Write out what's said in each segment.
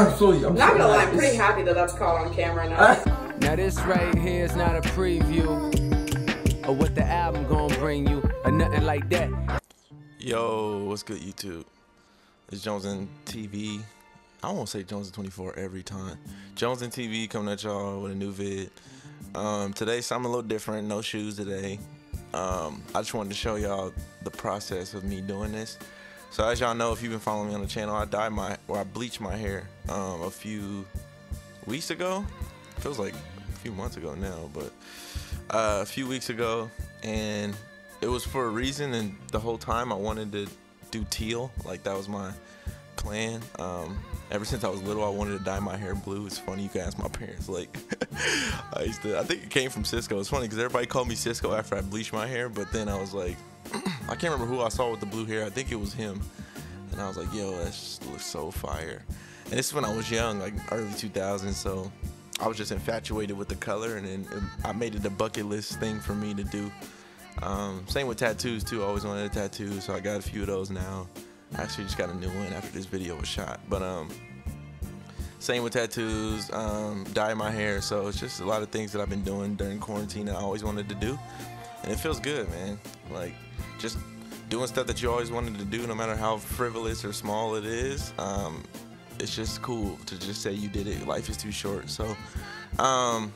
I'm not gonna lie, I'm pretty happy that that's caught on camera now. Now this right here is not a preview of what the album gonna bring you, or nothing like that. Yo, what's good, YouTube? It's Jones and TV. I won't say Jones and 24 every time. Jones and TV coming at y'all with a new vid. Today something a little different. No shoes today. I just wanted to show y'all the process of me doing this. So as y'all know, if you've been following me on the channel, I bleached my hair a few weeks ago. Feels like a few months ago now, but a few weeks ago, and it was for a reason. And the whole time I wanted to do teal, like that was my plan. Ever since I was little, I wanted to dye my hair blue. It's funny, you can ask my parents. Like, I think it came from Cisco. It's funny because everybody called me Cisco after I bleached my hair, but then I was like, I can't remember who I saw with the blue hair. I think it was him, and I was like, yo, that just looks so fire. And this is when I was young, like early 2000s, so I was just infatuated with the color, and then I made it a bucket list thing for me to do. Same with tattoos too. I always wanted a tattoo, so I got a few of those now. I actually just got a new one after this video was shot. But same with tattoos, dye my hair. So it's just a lot of things that I've been doing during quarantine that I always wanted to do, and it feels good, man. Like just doing stuff that you always wanted to do, no matter how frivolous or small it is. It's just cool to just say you did it. Life is too short. So I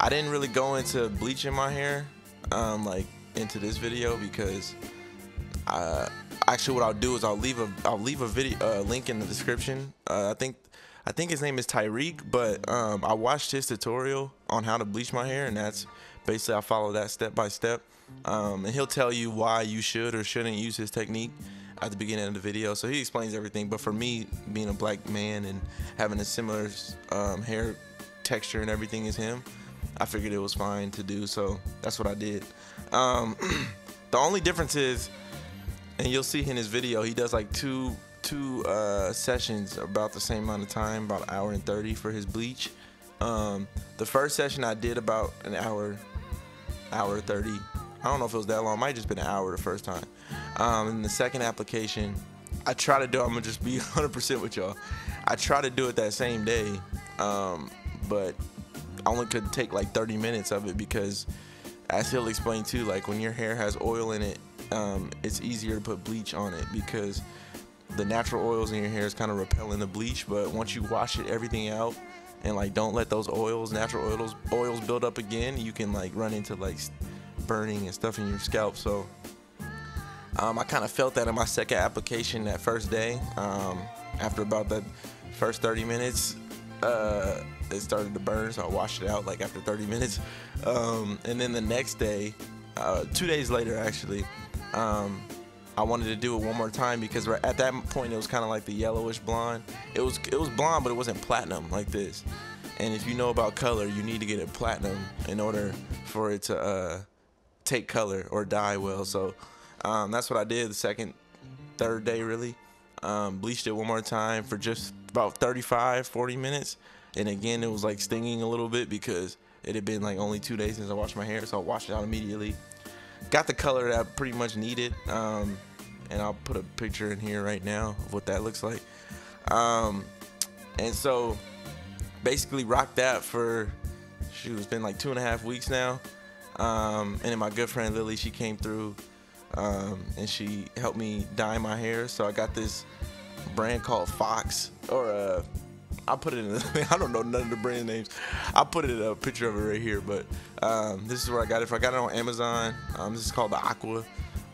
didn't really go into bleaching my hair like into this video, because actually what I'll do is I'll leave a video link in the description. I think his name is Tarek, but I watched his tutorial on how to bleach my hair, and that's basically I follow that step by step, and he'll tell you why you should or shouldn't use his technique at the beginning of the video. So he explains everything, but for me, being a black man and having a similar hair texture and everything as him, I figured it was fine to do, so that's what I did. The only difference is, and you'll see in his video, he does like two sessions about the same amount of time, about an hour and 30 for his bleach. The first session I did about an hour 30. I don't know if it was that long. It might have just been an hour the first time. And the second application, I try to do, I'm gonna just be 100% with y'all. I try to do it that same day, but I only could take like 30 minutes of it, because as he'll explain too, like when your hair has oil in it, it's easier to put bleach on it, because the natural oils in your hair is kind of repelling the bleach. But once you wash everything out and like don't let those natural oils build up again, you can like run into like burning and stuff in your scalp. So I kind of felt that in my second application that first day. After about the first 30 minutes, it started to burn, so I washed it out like after 30 minutes. And then the next day, 2 days later actually, I wanted to do it one more time, because at that point it was kind of like the yellowish blonde. It was blonde, but it wasn't platinum like this. And if you know about color, you need to get it platinum in order for it to take color or dye well. So that's what I did the third day really. Bleached it one more time for just about 35-40 minutes, and again it was like stinging a little bit because it had been like only 2 days since I washed my hair, so I washed it out immediately. Got the color that I pretty much needed, and I'll put a picture in here right now of what that looks like. And so basically rocked that for, shoot, it's been like 2.5 weeks now. And then my good friend Lily, she came through, and she helped me dye my hair. So I got this brand called Fox, or I'll put it in I don't know none of the brand names. I'll put it in a picture of it right here, but this is where I got it. I got it on Amazon. This is called the Aqua.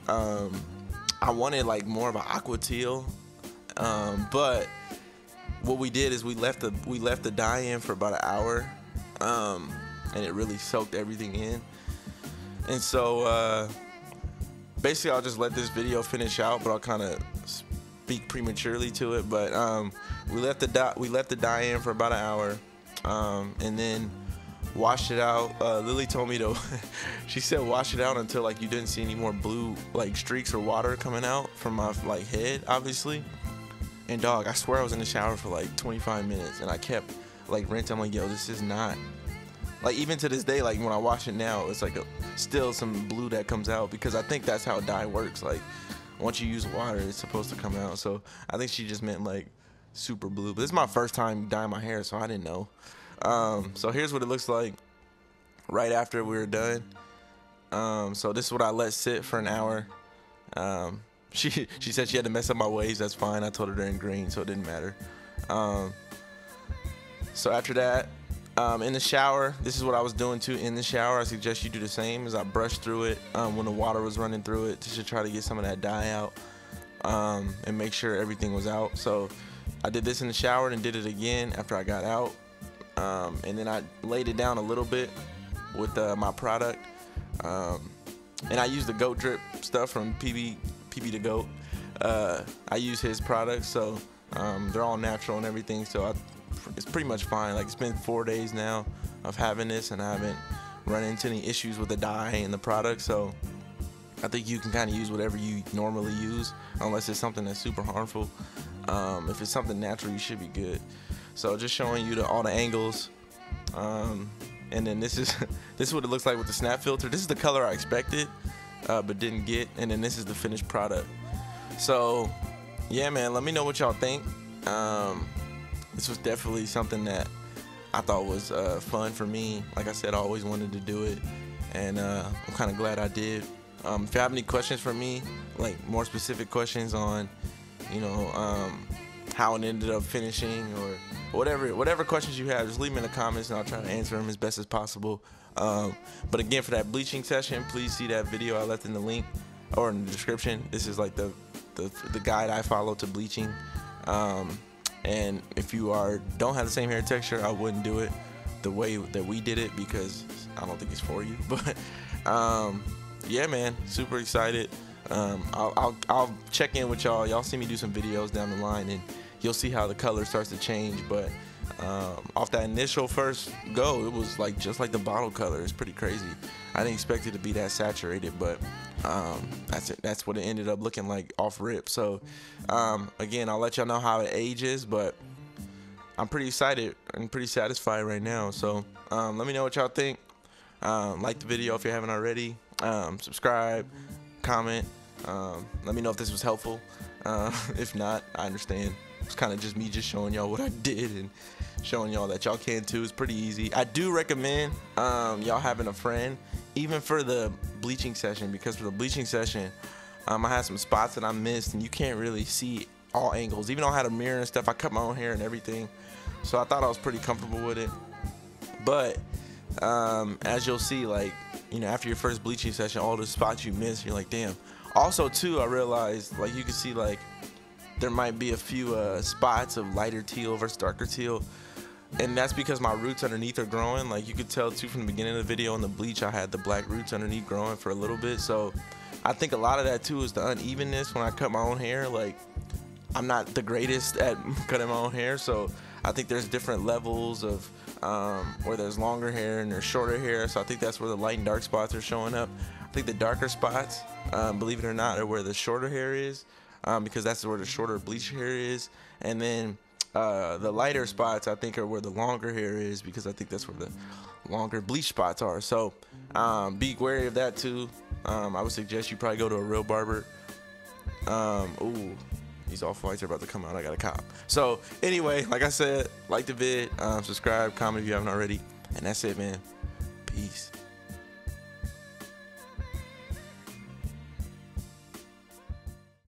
I wanted like more of an aqua teal, but what we did is we left the dye in for about an hour, and it really soaked everything in. And so basically I'll just let this video finish out, but I'll kind of speak prematurely to it. But we left the dye in for about an hour, and then washed it out. Lily told me to she said wash it out until like you didn't see any more blue like streaks or water coming out from my like head, obviously. And dog, I swear I was in the shower for like 25 minutes, and I kept like rinsing. I'm like, yo, this is not, like, even to this day, like when I wash it now, it's like still some blue that comes out, because I think that's how dye works. Like once you use water, it's supposed to come out. So I think she just meant like super blue. But this is my first time dyeing my hair, so I didn't know. So here's what it looks like right after we were done. So this is what I let sit for an hour. She said she had to mess up my waves. That's fine. I told her they're in green, so it didn't matter. So after that, in the shower, this is what I was doing too. In the shower, I suggest you do the same. As I brushed through it when the water was running through it, to try to get some of that dye out, and make sure everything was out. So I did this in the shower and did it again after I got out, and then I laid it down a little bit with my product, and I used the goat drip stuff from PB the Goat. I use his products, so they're all natural and everything, so it's pretty much fine. Like, it's been 4 days now of having this, and I haven't run into any issues with the dye and the product, so I think you can kind of use whatever you normally use, unless it's something that's super harmful. If it's something natural, you should be good. So just showing you all the angles, and then this is what it looks like with the snap filter. This is the color I expected, but didn't get, and then this is the finished product. So yeah, man, let me know what y'all think. This was definitely something that I thought was fun for me. Like I said, I always wanted to do it, and I'm kind of glad I did. If you have any questions for me, like more specific questions on, you know, how it ended up finishing, or whatever questions you have, just leave them in the comments and I'll try to answer them as best as possible. But again, for that bleaching session, please see that video I left in the link or in the description. This is like the guide I follow to bleaching. And if you don't have the same hair texture, I wouldn't do it the way that we did it, because I don't think it's for you. But yeah, man, super excited. I'll check in with y'all. Y'all see me do some videos down the line, and you'll see how the color starts to change. But off that initial first go, it was like just like the bottle color. It's pretty crazy. I didn't expect it to be that saturated, but that's what it ended up looking like off rip. So again, I'll let y'all know how it ages, but I'm pretty excited and pretty satisfied right now. So let me know what y'all think. Like the video if you haven't already. Subscribe, comment. Let me know if this was helpful. If not, I understand. It's kind of just me just showing y'all what I did and showing y'all that y'all can too. It's pretty easy. I do recommend y'all having a friend, even for the bleaching session, because for the bleaching session, I had some spots that I missed, and you can't really see all angles. Even though I had a mirror and stuff, I cut my own hair and everything, so I thought I was pretty comfortable with it. But as you'll see, like, you know, after your first bleaching session, all the spots you miss, you're like, damn. Also too, I realized, like, you can see, like, there might be a few spots of lighter teal versus darker teal, and that's because my roots underneath are growing. Like, you could tell too from the beginning of the video on the bleach, I had the black roots underneath growing for a little bit. So I think a lot of that too is the unevenness when I cut my own hair. Like, I'm not the greatest at cutting my own hair, so I think there's different levels of where there's longer hair and there's shorter hair. So I think that's where the light and dark spots are showing up. I think the darker spots, believe it or not, are where the shorter hair is, because that's where the shorter bleach hair is. And then the lighter spots, I think, are where the longer hair is, because I think that's where the longer bleach spots are. So be wary of that too. I would suggest you probably go to a real barber. Ooh, these off-whites are about to come out. I got a cop. So anyway, like I said, like the vid, subscribe, comment if you haven't already, and that's it, man. Peace.